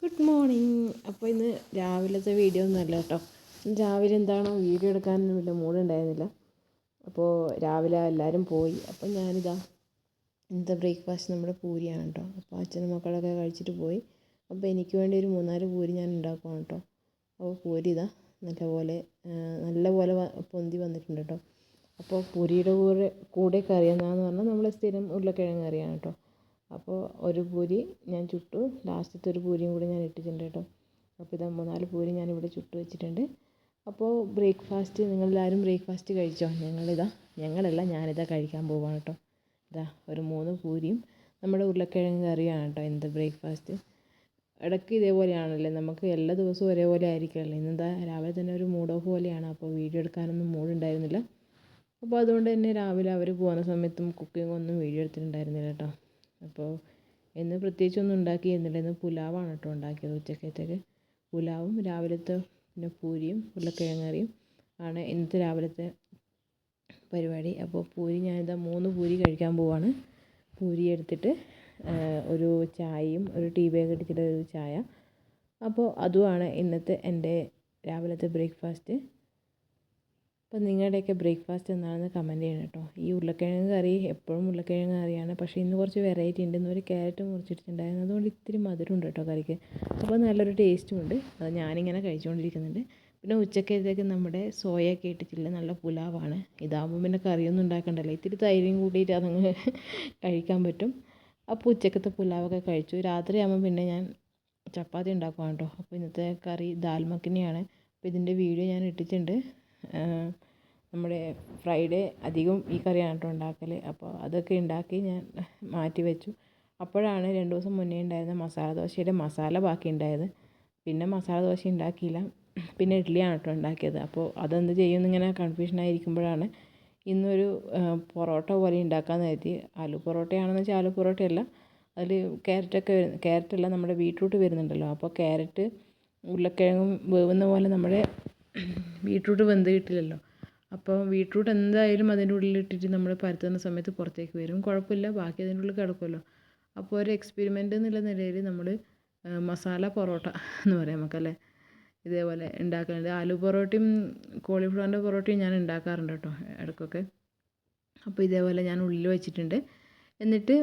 Good morning. അപ്പോൾ ഇന്ന് രാവിലത്തെ വീഡിയോ ഒന്നുമല്ല കേട്ടോ. രാവിലെ എന്താണോ വീഡിയോ എടുക്കാനൊന്നും വലിയ മൂടുണ്ടായിരുന്നില്ല. അപ്പോൾ രാവിലെ എല്ലാവരും പോയി. അപ്പോൾ ഞാനിതാ ഇന്നത്തെ ബ്രേക്ക്ഫാസ്റ്റ് നമ്മുടെ പൂരിയാണ് കേട്ടോ. അപ്പോൾ അച്ഛനും മക്കളൊക്കെ കഴിച്ചിട്ട് പോയി. അപ്പോൾ എനിക്ക് വേണ്ടി ഒരു 3-4 പൂരി ഞാൻ ഉണ്ടാക്കുകയാണ് കേട്ടോ. അപ്പോൾ പൂരി ഇതാ നല്ലപോലെ പൊന്തി വന്നിട്ടുണ്ട് കേട്ടോ. അപ്പോൾ പൂരിയുടെ കൂടെ കറി എന്താണെന്ന് പറഞ്ഞാൽ നമ്മൾ സ്ഥിരം ഉരുളക്കിഴങ്ങ് കറിയാണ് കേട്ടോ. അപ്പോൾ ഒരു പൂരി ഞാൻ ചുട്ടു, ലാസ്റ്റത്തെ ഒരു പൂരിയും കൂടി ഞാൻ ഇട്ടിട്ടുണ്ട് കേട്ടോ. അപ്പോൾ ഇതാ 3-4 പൂരി ഞാനിവിടെ ചുട്ട് വെച്ചിട്ടുണ്ട്. അപ്പോൾ ബ്രേക്ക്ഫാസ്റ്റ് നിങ്ങളെല്ലാവരും ബ്രേക്ക്ഫാസ്റ്റ് കഴിച്ചോ? ഞാനിതാ കഴിക്കാൻ പോവാണ് കേട്ടോ. ഇതാ ഒരു 3 പൂരിയും നമ്മുടെ ഉരുളക്കിഴങ്ങ് കറിയാണ് കേട്ടോ ഇന്നത്തെ ബ്രേക്ക്ഫാസ്റ്റ്. ഇടയ്ക്ക് ഇതേപോലെയാണല്ലേ, നമുക്ക് എല്ലാ ദിവസവും ഒരേപോലെ ആയിരിക്കുമല്ലോ. ഇന്നെന്താ രാവിലെ തന്നെ ഒരു മൂഡ് ഓഫ് പോലെയാണ്. അപ്പോൾ വീഡിയോ എടുക്കാനൊന്നും മൂടുണ്ടായിരുന്നില്ല. അപ്പോൾ അതുകൊണ്ട് തന്നെ രാവിലെ അവർ പോകുന്ന സമയത്തും കുക്കിംഗ് ഒന്നും വീഡിയോ എടുത്തിട്ടുണ്ടായിരുന്നില്ല കേട്ടോ. അപ്പോൾ ഇന്ന് പ്രത്യേകിച്ചൊന്നും ഉണ്ടാക്കിയിരുന്നില്ല. ഇന്ന് പുലാവാണ് കേട്ടോ ഉണ്ടാക്കിയത്. ഉച്ചക്കത്തേക്ക് പുലാവും രാവിലത്തെ പിന്നെ പൂരിയും ഉരുളക്കിഴങ്ങ് കറിയും ആണ് ഇന്നത്തെ രാവിലത്തെ പരിപാടി. അപ്പോൾ പൂരി ഞാനിതാ 3 പൂരി കഴിക്കാൻ പോവാണ്. പൂരി എടുത്തിട്ട് ഒരു ചായയും ഒരു ടീ ബാഗ് എടുത്തിട്ട് ഒരു ചായ. അപ്പോൾ അതുമാണ് ഇന്നത്തെ എൻ്റെ രാവിലത്തെ ബ്രേക്ക്ഫാസ്റ്റ്. അപ്പോൾ നിങ്ങളുടെയൊക്കെ ബ്രേക്ക്ഫാസ്റ്റ് എന്താണെന്ന് കമൻറ്റ് ചെയ്യണം കേട്ടോ. ഈ ഉരുളക്കിഴങ്ങ് കറി എപ്പോഴും ഉരുളക്കിഴങ്ങ് കറിയാണ്, പക്ഷേ ഇന്ന് കുറച്ച് വെറൈറ്റി ഉണ്ട്. ഇന്ന് ഒരു ക്യാരറ്റ് മുറിച്ചിട്ടുണ്ടായിരുന്നു, അതുകൊണ്ട് ഇത്തിരി മധുരമുണ്ട് കേട്ടോ കറിക്ക്. അപ്പോൾ നല്ലൊരു ടേസ്റ്റും ഉണ്ട്. അത് ഞാനിങ്ങനെ കഴിച്ചുകൊണ്ടിരിക്കുന്നുണ്ട്. പിന്നെ ഉച്ചക്കത്തേക്ക് നമ്മുടെ സോയൊക്കെ ഇട്ടിട്ടുള്ള നല്ല പുലാവാണ്. ഇതാകുമ്പോൾ പിന്നെ കറിയൊന്നും ഉണ്ടാക്കണ്ടല്ലോ, ഇത്തിരി തൈരും കൂട്ടിയിട്ട് അതങ്ങ് കഴിക്കാൻ പറ്റും. അപ്പോൾ ഉച്ചക്കത്തെ പുലാവൊക്കെ കഴിച്ചു. രാത്രിയാകുമ്പോൾ പിന്നെ ഞാൻ ചപ്പാത്തി ഉണ്ടാക്കുവാണ് കേട്ടോ. അപ്പോൾ ഇന്നത്തെ കറി ദാൽ മഖനിയാണ്. അപ്പോൾ ഇതിൻ്റെ വീഡിയോ ഞാൻ ഇട്ടിട്ടുണ്ട്. നമ്മുടെ ഫ്രൈഡേ അധികം ഈ കറിയാണ് കേട്ടോ ഉണ്ടാക്കൽ. അപ്പോൾ അതൊക്കെ ഉണ്ടാക്കി ഞാൻ മാറ്റി വെച്ചു. അപ്പോഴാണ് 2 ദിവസം മുന്നേ ഉണ്ടായിരുന്ന മസാല ദോശയുടെ മസാല ബാക്കി ഉണ്ടായത്. പിന്നെ മസാല ദോശ ഉണ്ടാക്കിയില്ല, പിന്നെ ഇഡ്ഡലിയാണ് കേട്ടോ ഉണ്ടാക്കിയത്. അപ്പോൾ അതെന്ത് ചെയ്യുമെന്നിങ്ങനെ കൺഫ്യൂഷനായിരിക്കുമ്പോഴാണ് ഇന്നൊരു പൊറോട്ട പോലെ ഉണ്ടാക്കാമെന്ന് കരുതി. ആലു പൊറോട്ടയാണെന്ന് വെച്ചാൽ ആലു പൊറോട്ടയല്ല, അതിൽ ക്യാരറ്റല്ല നമ്മുടെ ബീട്രൂട്ട് വരുന്നുണ്ടല്ലോ. അപ്പോൾ ക്യാരറ്റ് ഉരുളക്കിഴങ്ങും വേവുന്ന പോലെ നമ്മുടെ ബീട്രൂട്ട് വെന്ത് കിട്ടില്ലല്ലോ. അപ്പോൾ ബീട്രൂട്ട് എന്തായാലും അതിൻ്റെ ഉള്ളിലിട്ടിട്ട് നമ്മൾ പരത്തുന്ന സമയത്ത് പുറത്തേക്ക് വരും, കുഴപ്പമില്ല, ബാക്കി അതിൻ്റെ ഉള്ളിൽ കിടക്കുമല്ലോ. അപ്പോൾ ഒരു എക്സ്പെരിമെൻ്റ് എന്നുള്ള നിലയിൽ നമ്മൾ മസാല പൊറോട്ട എന്ന് പറയാം നമുക്കല്ലേ, ഇതേപോലെ ഉണ്ടാക്കുന്നുണ്ട്. ആലു പൊറോട്ടയും കോളിഫ്ലവറിൻ്റെ പൊറോട്ടയും ഞാൻ ഉണ്ടാക്കാറുണ്ട് കേട്ടോ ഇടയ്ക്കൊക്കെ. അപ്പോൾ ഇതേപോലെ ഞാൻ ഉള്ളിൽ വെച്ചിട്ടുണ്ട്. എന്നിട്ട്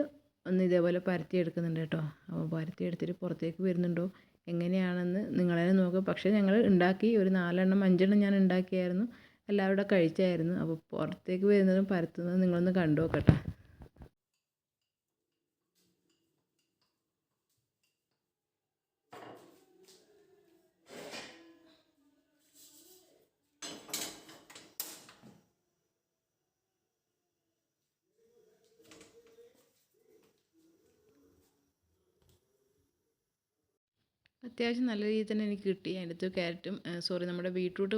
ഒന്ന് ഇതേപോലെ പരത്തി എടുക്കുന്നുണ്ട് കേട്ടോ. അപ്പോൾ പരത്തി എടുത്തിട്ട് പുറത്തേക്ക് വരുന്നുണ്ടോ എങ്ങനെയാണെന്ന് നിങ്ങൾ തന്നെ നോക്കുക. പക്ഷേ ഞങ്ങൾ ഉണ്ടാക്കി ഒരു 4-5 ഞാൻ ഉണ്ടാക്കിയായിരുന്നു, എല്ലാവരും കഴിച്ചായിരുന്നു. അപ്പോൾ പുറത്തേക്ക് വരുന്നതും പരത്തുന്നതും നിങ്ങളൊന്ന് കണ്ടു നോക്കട്ടെ. അത്യാവശ്യം നല്ല രീതിയിൽ തന്നെ എനിക്ക് കിട്ടി. അതിനകത്ത് ക്യാരറ്റും നമ്മുടെ ബീട്രൂട്ട്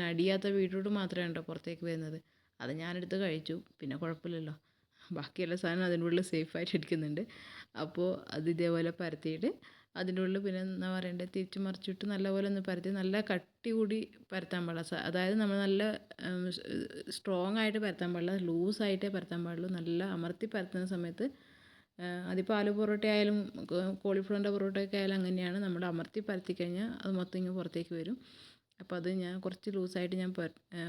അടിയാത്ത ബീട്രൂട്ട് മാത്രമേ ഉണ്ടോ പുറത്തേക്ക് വരുന്നത്. അത് ഞാനെടുത്ത് കഴിച്ചു, പിന്നെ കുഴപ്പമില്ലല്ലോ, ബാക്കിയുള്ള സാധനം അതിൻ്റെ ഉള്ളിൽ സേഫായിട്ട് ഇരിക്കുന്നുണ്ട്. അപ്പോൾ അത് ഇതേപോലെ പരത്തിയിട്ട് അതിൻ്റെ ഉള്ളിൽ പിന്നെ എന്താ പറയണ്ടത്, തിരിച്ച് മറിച്ചിട്ട് നല്ലപോലെ ഒന്ന് പരത്തി, നല്ല കട്ടി കൂടി പരത്താൻ പാടില്ല. അതായത് നമ്മൾ നല്ല സ്ട്രോങ് ആയിട്ട് പരത്താൻ പാടില്ല, ലൂസായിട്ടേ പരത്താൻ പാടുള്ളൂ. നല്ല അമർത്തി പരത്തുന്ന സമയത്ത് അതിപ്പോൾ ആലു പൊറോട്ട ആയാലും കോളിഫ്ലവറിൻ്റെ പൊറോട്ടയൊക്കെ ആയാലും അങ്ങനെയാണ്, നമ്മൾ അമർത്തി പരത്തി കഴിഞ്ഞാൽ അത് മൊത്തം ഇങ്ങനെ പുറത്തേക്ക് വരും. അപ്പോൾ അത് ഞാൻ കുറച്ച് ലൂസായിട്ട് ഞാൻ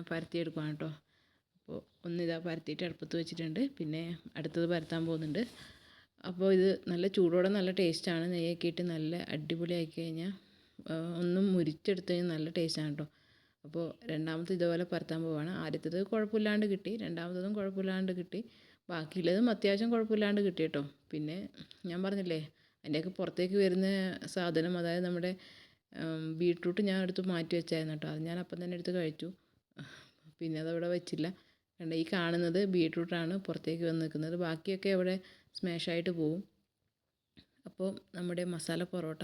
പരത്തിയെടുക്കുകയാണ് കേട്ടോ. അപ്പോൾ ഒന്നിതാ പരത്തിയിട്ട് അടുപ്പത്ത് വെച്ചിട്ടുണ്ട്, പിന്നെ അടുത്തത് പരത്താൻ പോകുന്നുണ്ട്. അപ്പോൾ ഇത് നല്ല ചൂടോടെ നല്ല ടേസ്റ്റാണ്. നെയ്യൊക്കെ ഇട്ട് നല്ല അടിപൊളിയാക്കി കഴിഞ്ഞാൽ ഒന്നും മുരിച്ചെടുത്ത് കഴിഞ്ഞാൽ നല്ല ടേസ്റ്റാണ് കേട്ടോ. അപ്പോൾ രണ്ടാമത്തെ ഇതുപോലെ പരത്താൻ പോവുകയാണ്. ആദ്യത്തേത് കുഴപ്പമില്ലാണ്ട് കിട്ടി, രണ്ടാമത്തതും കുഴപ്പമില്ലാണ്ട് കിട്ടി, ബാക്കിയുള്ളതും അത്യാവശ്യം കുഴപ്പമില്ലാണ്ട് കിട്ടി കേട്ടോ. പിന്നെ ഞാൻ പറഞ്ഞില്ലേ, അതിൻ്റെയൊക്കെ പുറത്തേക്ക് വരുന്ന സാധനം, അതായത് നമ്മുടെ ബീട്രൂട്ട് ഞാൻ എടുത്ത് മാറ്റി വെച്ചായിരുന്നു കേട്ടോ. അത് ഞാൻ അപ്പം തന്നെ എടുത്ത് കഴിച്ചു, പിന്നെ അതവിടെ വെച്ചില്ല. കണ്ട ഈ കാണുന്നത് ബീട്രൂട്ടാണ് പുറത്തേക്ക് വന്ന് നിൽക്കുന്നത്, ബാക്കിയൊക്കെ അവിടെ സ്മാഷായിട്ട് പോവും. അപ്പോൾ നമ്മുടെ മസാല പൊറോട്ട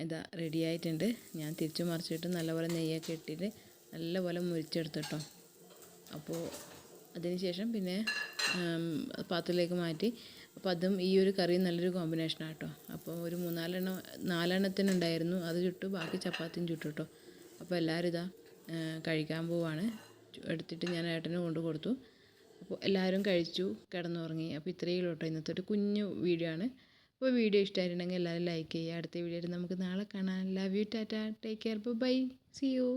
ഇതാ റെഡി ആയിട്ടുണ്ട്. ഞാൻ തിരിച്ചു മറിച്ചിട്ട് നല്ലപോലെ നെയ്യൊക്കെ ഇട്ടിട്ട് നല്ലപോലെ മുരിച്ചെടുത്തു കേട്ടോ. അപ്പോൾ അതിന് ശേഷം പിന്നെ പാത്രത്തിലേക്ക് മാറ്റി. അപ്പോൾ അതും ഈ ഒരു കറിയും നല്ലൊരു കോമ്പിനേഷനാണ് കേട്ടോ. അപ്പോൾ ഒരു 4-4 അത് ചുട്ടു, ബാക്കി ചപ്പാത്തിയും ചുട്ടു കേട്ടോ. അപ്പോൾ എല്ലാവരും ഇതാ കഴിക്കാൻ പോവാണ്. എടുത്തിട്ട് ഞാൻ ഏട്ടന് കൊണ്ട് കൊടുത്തു. അപ്പോൾ എല്ലാവരും കഴിച്ചു, കിടന്നുറങ്ങി. അപ്പോൾ ഇത്രയേ ഉള്ളൂ കേട്ടോ ഇന്നത്തെ ഒരു കുഞ്ഞു വീഡിയോ ആണ്. അപ്പോൾ വീഡിയോ ഇഷ്ടമായിട്ടുണ്ടെങ്കിൽ എല്ലാവരും ലൈക്ക് ചെയ്യുക. അടുത്ത വീഡിയോയിൽ നമുക്ക് നാളെ കാണാം. Love you, tata, take care, bye, see U.